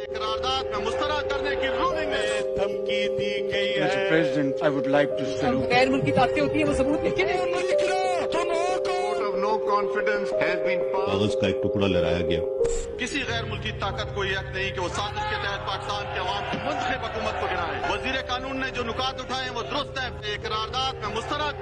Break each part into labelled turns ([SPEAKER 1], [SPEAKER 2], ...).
[SPEAKER 1] करारदाद में मुस्तरद करने की रूलिंग में धमकी दी गई है।
[SPEAKER 2] Mr. President, I would like to salute.
[SPEAKER 3] गैर मुल्की ताकतें होती हैं वो सबूत लेके
[SPEAKER 1] नो कॉन्फिडेंस हैज बीन
[SPEAKER 4] कागज का एक टुकड़ा लहराया गया।
[SPEAKER 1] किसी गैर मुल्की ताकत को यह हक नहीं कि वो साजिश के तहत पाकिस्तान के अवाम की मुंतखब हुकूमत को गिराए। वजीर कानून ने जो नुकात उठाए वो दुरुस्त है। करारदाद में मुस्तरद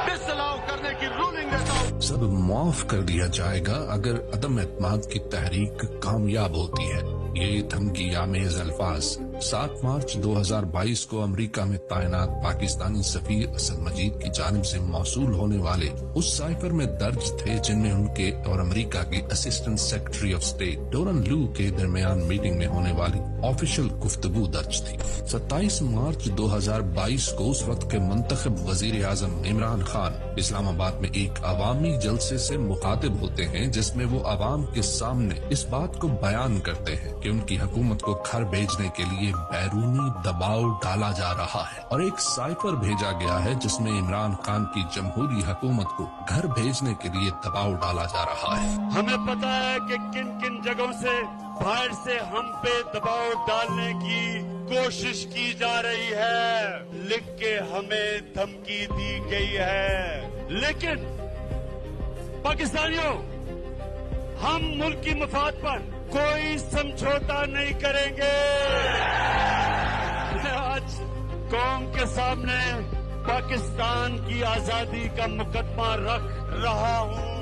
[SPEAKER 1] डिसअलाउ करने की रूलिंग देता हूँ।
[SPEAKER 5] सब माफ कर दिया जाएगा अगर अदम एतमाद की तहरीक कामयाब होती है। ये धमकी आमेज अल्फाज 7 मार्च 2022 को अमेरिका में तैनात पाकिस्तानी सफीर असद मजीद की जानिब से मौसूल होने वाले उस साइफर में दर्ज थे जिनमें उनके और अमेरिका के असिस्टेंट सेक्रेटरी ऑफ स्टेट डोरन लू के दरमियान मीटिंग में होने वाली ऑफिशियल गुफ्तगू दर्ज थी। 27 मार्च 2022 को उस वक्त के मुंतखब वजीर आजम इमरान खान इस्लामाबाद में एक अवामी जलसे से मुखातिब होते हैं जिसमें वो अवाम के सामने इस बात को बयान करते हैं कि उनकी हुकूमत को घर भेजने के लिए बैरूनी दबाव डाला जा रहा है और एक साइफर भेजा गया है जिसमें इमरान खान की जमहूरी हुकूमत को घर भेजने के लिए दबाव डाला जा रहा है।
[SPEAKER 6] हमें पता है कि किन किन जगहों से बाहर से हम पे दबाव डालने की कोशिश की जा रही है, लिख के हमें धमकी दी गई है। लेकिन पाकिस्तानियों, हम मुल्क की मफाद पर कोई समझौता नहीं करेंगे। मैं आज कौम के सामने पाकिस्तान की आजादी का मुकदमा रख रहा हूँ।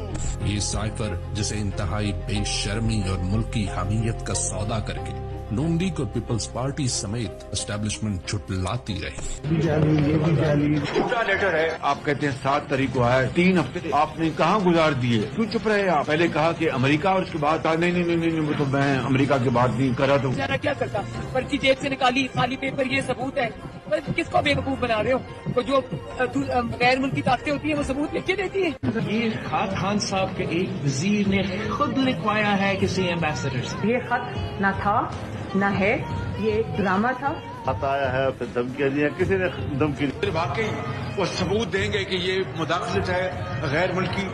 [SPEAKER 5] ये साइफर जिसे इंतहाई बेशर्मी और मुल्की हमीयत का सौदा करके नून लीग और पीपल्स पार्टी समेत एस्टेब्लिशमेंट झुटलाती रही।
[SPEAKER 2] झूठा लेटर है। आप कहते हैं 7 तारीख को आया, 3 हफ्ते आपने कहाँ गुजार दिए? क्यों चुप रहे आप? पहले कहा कि अमेरिका और उसके बाद कहा नहीं वो तो मैं अमेरिका की बात नहीं कर रहा। तो
[SPEAKER 3] क्या करता? पर्ची जेब से निकाली, खाली पेपर, ये सबूत है। पर किसको बेवकूफ बना रहे हो? तो जो गैर मुल्की ताकतें होती हैं वो सबूत लिख देती हैं।
[SPEAKER 7] ये खत खान साहब के एक वजीर ने खुद लिखवाया है किसी एम्बेसडर से।
[SPEAKER 8] ये खत न था न है, ये एक ड्रामा था।
[SPEAKER 6] बताया है, फिर धमकियाँ दी, किसी ने धमकी दी।
[SPEAKER 2] वाकई वो सबूत देंगे कि ये मुदाखलत है गैर मुल्की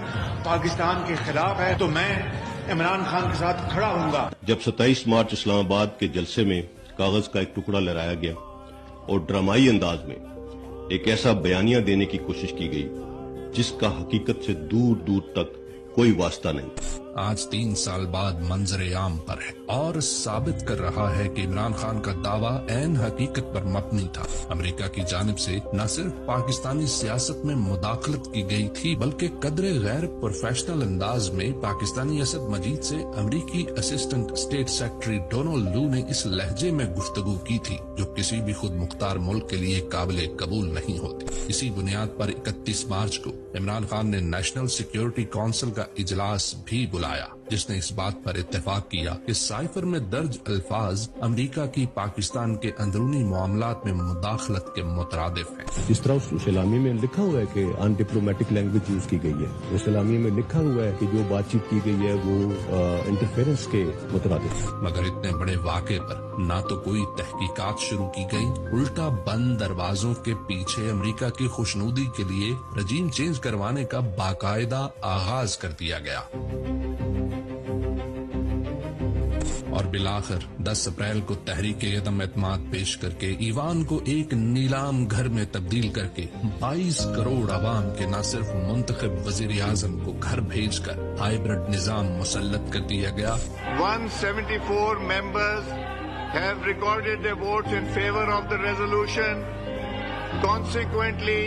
[SPEAKER 2] पाकिस्तान के खिलाफ है तो मैं इमरान खान के साथ खड़ा हूँगा।
[SPEAKER 4] जब 27 मार्च इस्लामाबाद के जलसे में कागज का एक टुकड़ा लहराया गया और ड्रामाई अंदाज में एक ऐसा बयानिया देने की कोशिश की गई जिसका हकीकत से दूर दूर तक कोई वास्ता नहीं,
[SPEAKER 5] आज 3 साल बाद मंजर आम पर है और साबित कर रहा है कि इमरान खान का दावा ऐन हकीकत पर मबनी था। अमेरिका की जानिब से न सिर्फ पाकिस्तानी सियासत में मुदाखलत की गई थी बल्कि कदरे गैर प्रोफेशनल अंदाज में पाकिस्तानी असद मजीद से अमेरिकी असिस्टेंट स्टेट सेक्रेटरी डोनाल्ड लू ने इस लहजे में गुफ्तगू की थी जो किसी भी खुद मुख्तार मुल्क के लिए काबिल कबूल नहीं होती। इसी बुनियाद पर 31 मार्च को इमरान खान ने नेशनल सिक्योरिटी काउंसिल का इजलास भी बुलाया जिसने इस बात पर इत्तेफाक किया कि साइफर में दर्ज अल्फाज अमेरिका की पाकिस्तान के अंदरूनी मामलात में मुदाखलत के मुतरादिफ हैं।
[SPEAKER 9] जिस तरह उस सलामी में लिखा हुआ है कि अनडिप्लोमेटिक लैंग्वेज यूज की गई है, उस सलामी में लिखा हुआ है कि जो बातचीत की गई है वो इंटरफेरेंस के मुतरादिफ है।
[SPEAKER 5] मगर इतने बड़े वाक़े पर ना तो कोई तहकीकात शुरू की गई, उल्टा बंद दरवाजों के पीछे अमेरिका की खुशनुदी के लिए रजीम चेंज करवाने का बाकायदा आगाज कर दिया गया। और बिलाखिर 10 अप्रैल को तहरीक अदम एतमाद पेश करके ईवान को एक नीलाम घर में तब्दील करके 22 करोड़ आवाम के न सिर्फ मुंतखब वजीर आजम को घर भेजकर हाइब्रिड निजाम मुसल्लत कर दिया गया।
[SPEAKER 1] 174 members have recorded their votes in favor of the resolution. Consequently,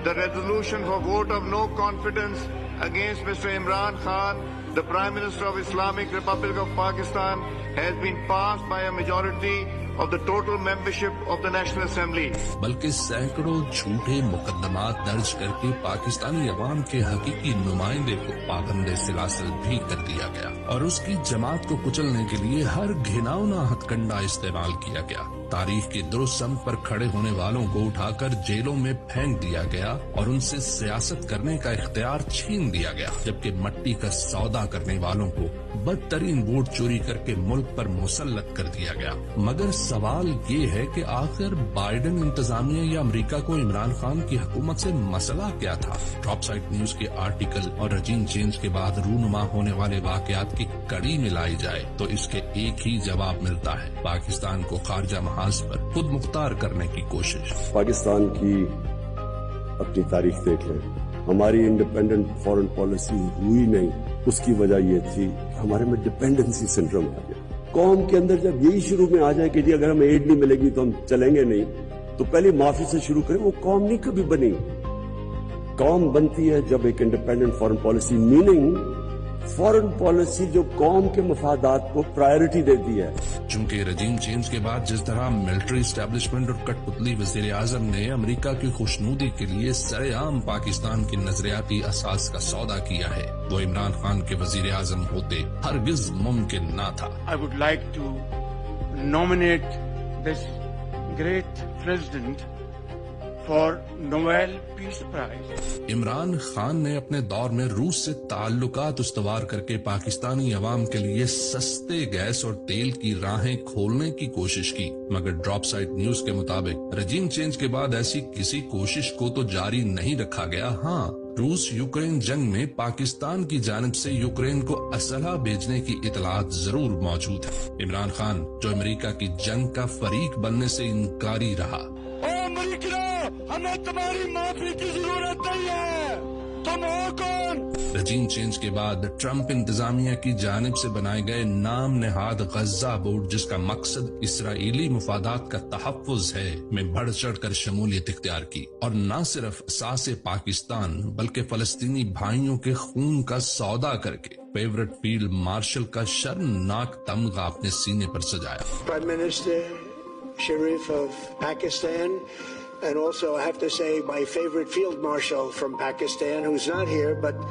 [SPEAKER 1] the resolution for vote of no confidence against Mr. Imran Khan, the Prime Minister of Islamic Republic of Pakistan, has been passed by a majority of the total membership of the National Assembly.
[SPEAKER 5] बल्कि सैकड़ों झूठे मुकदमात दर्ज करके पाकिस्तानी अवाम के हकीकी नुमाइंदे को पाबंद सिलासिल भी कर दिया गया और उसकी जमात को कुचलने के लिए हर घिनौना हथकंडा इस्तेमाल किया गया। तारीख की दुरुस्त सम पर खड़े होने वालों को उठाकर जेलों में फेंक दिया गया और उनसे सियासत करने का इख्तियार छीन दिया गया, जबकि मट्टी का सौदा करने वालों को बदतरीन वोट चोरी करके मुल्क पर मुसल्लत कर दिया गया। मगर सवाल ये है कि आखिर बाइडेन इंतजामिया या अमेरिका को इमरान खान की हुकूमत से मसला क्या था? टॉप साइड न्यूज के आर्टिकल और रजीम चेंज के बाद रूनुमा होने वाले वाकयात की कड़ी मिलाई जाए तो इसके एक ही जवाब मिलता है, पाकिस्तान को खारजा महाज पर खुद मुख्तार करने की कोशिश।
[SPEAKER 10] पाकिस्तान की अपनी तारीख देख लें, हमारी इंडिपेंडेंट फॉरेन पॉलिसी हुई नहीं, उसकी वजह ये थी हमारे में डिपेंडेंसी सिंड्रोम आ गया। कौम के अंदर जब यही शुरू में आ जाए कि जी अगर हमें एड नहीं मिलेगी तो हम चलेंगे नहीं, तो पहले माफी से शुरू करें, वो कौम नहीं कभी बनी। कौम बनती है जब एक independent foreign policy, meaning foreign policy जो कौम के मफादात को प्रायोरिटी देती है।
[SPEAKER 5] चूंकि रजीम चेंज के बाद जिस तरह मिलिट्री एस्टेब्लिशमेंट और कठपुतली वजीर आजम ने अमेरिका की खुशनुदी के लिए सरेआम पाकिस्तान की नजरियाती असास का सौदा किया है, वो इमरान खान के वजीर आजम होते हरगिज मुमकिन ना था।
[SPEAKER 2] I would like to nominate this great president for Nobel Peace Prize.
[SPEAKER 5] Imran Khan ने अपने दौर में रूस से ताल्लुकात उस्तवार करके पाकिस्तानी अवाम के लिए सस्ते गैस और तेल की राहें खोलने की कोशिश की, मगर ड्रॉप साइट न्यूज के मुताबिक रजीम चेंज के बाद ऐसी किसी कोशिश को तो जारी नहीं रखा गया। हाँ, रूस यूक्रेन जंग में पाकिस्तान की जानिब से यूक्रेन को असलहा भेजने की इतलात जरूर मौजूद है। इमरान खान जो अमेरिका की जंग का फरीक बनने से इनकारी रहा।
[SPEAKER 6] हमें तुम्हारी माफी की जरूरत नहीं है, तुम हो कौन?
[SPEAKER 5] रजीम चेंज के बाद ट्रंप इंतजामिया की जानिब से बनाए गए नाम नेहाद गज्जा बोर्ड, जिसका मकसद इसराइली मुफादात का तहफ़्फ़ुज़ है, में बढ़ चढ़ कर शमूलियत इख्तियार की और न सिर्फ सासे पाकिस्तान बल्कि फलस्तीनी भाइयों के खून का सौदा करके फेवरेट फील्ड मार्शल का शर्मनाक तमगा अपने सीने पर सजाया।
[SPEAKER 11] Prime minister Sharif of Pakistan and also I have to say my favorite field marshal from Pakistan, who's not here, but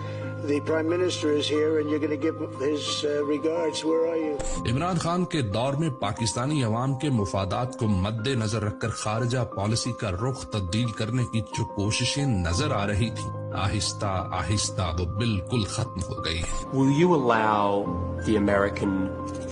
[SPEAKER 11] the Prime Minister is here and you're going to give his regards. Where are you?
[SPEAKER 5] Imran Khan के दौर में पाकिस्तानी अवाम के मुफादात को मद्देनजर रखकर खारजा policy का रुख तब्दील करने की जो कोशिशें नजर आ रही थी, आहिस्ता आहिस्ता वो बिल्कुल खत्म हो गई।
[SPEAKER 12] Will you allow the American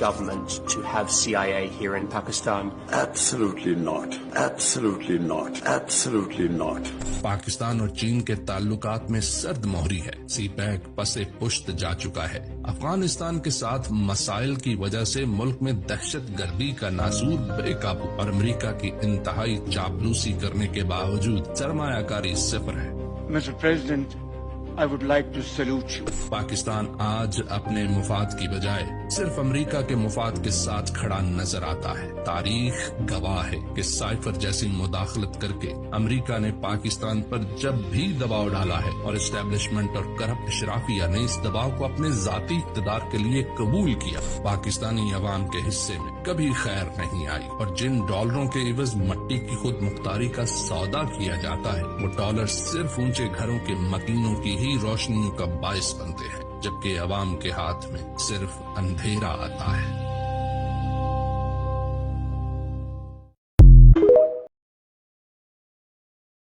[SPEAKER 12] government to have CIA here in Pakistan?
[SPEAKER 10] Absolutely not. Absolutely not. Absolutely not.
[SPEAKER 5] Pakistan और चीन के ताल्लुकात में सर्द मोहरी है, सीपैक पसे पुश्त जा चुका है। अफगानिस्तान के साथ मसाइल की वजह से मुल्क में दहशत गर्दी का नासूर बेकाबू और अमेरिका की इंतहाई चापलूसी करने के बावजूद सरमायाकारी सिफर है।
[SPEAKER 2] Mr. President, I would like to salute you.
[SPEAKER 5] Pakistan आज अपने मुफाद की बजाय सिर्फ अमेरिका के मुफाद के साथ खड़ा नजर आता है। तारीख गवाह है कि साइफर जैसी मुदाखलत करके अमेरिका ने पाकिस्तान पर जब भी दबाव डाला है और एस्टेब्लिशमेंट और करप्ट शराफिया ने इस दबाव को अपने जाती इक़्तिदार के लिए कबूल किया, पाकिस्तानी अवाम के हिस्से में कभी खैर नहीं आई और जिन डॉलरों के इवज मट्टी की खुद मुख्तारी का सौदा किया जाता है, वो डॉलर सिर्फ ऊंचे घरों के मकीनों की ही रोशनियों का बायस बनते हैं, जबकि अवाम के हाथ में सिर्फ अंधेरा आता है।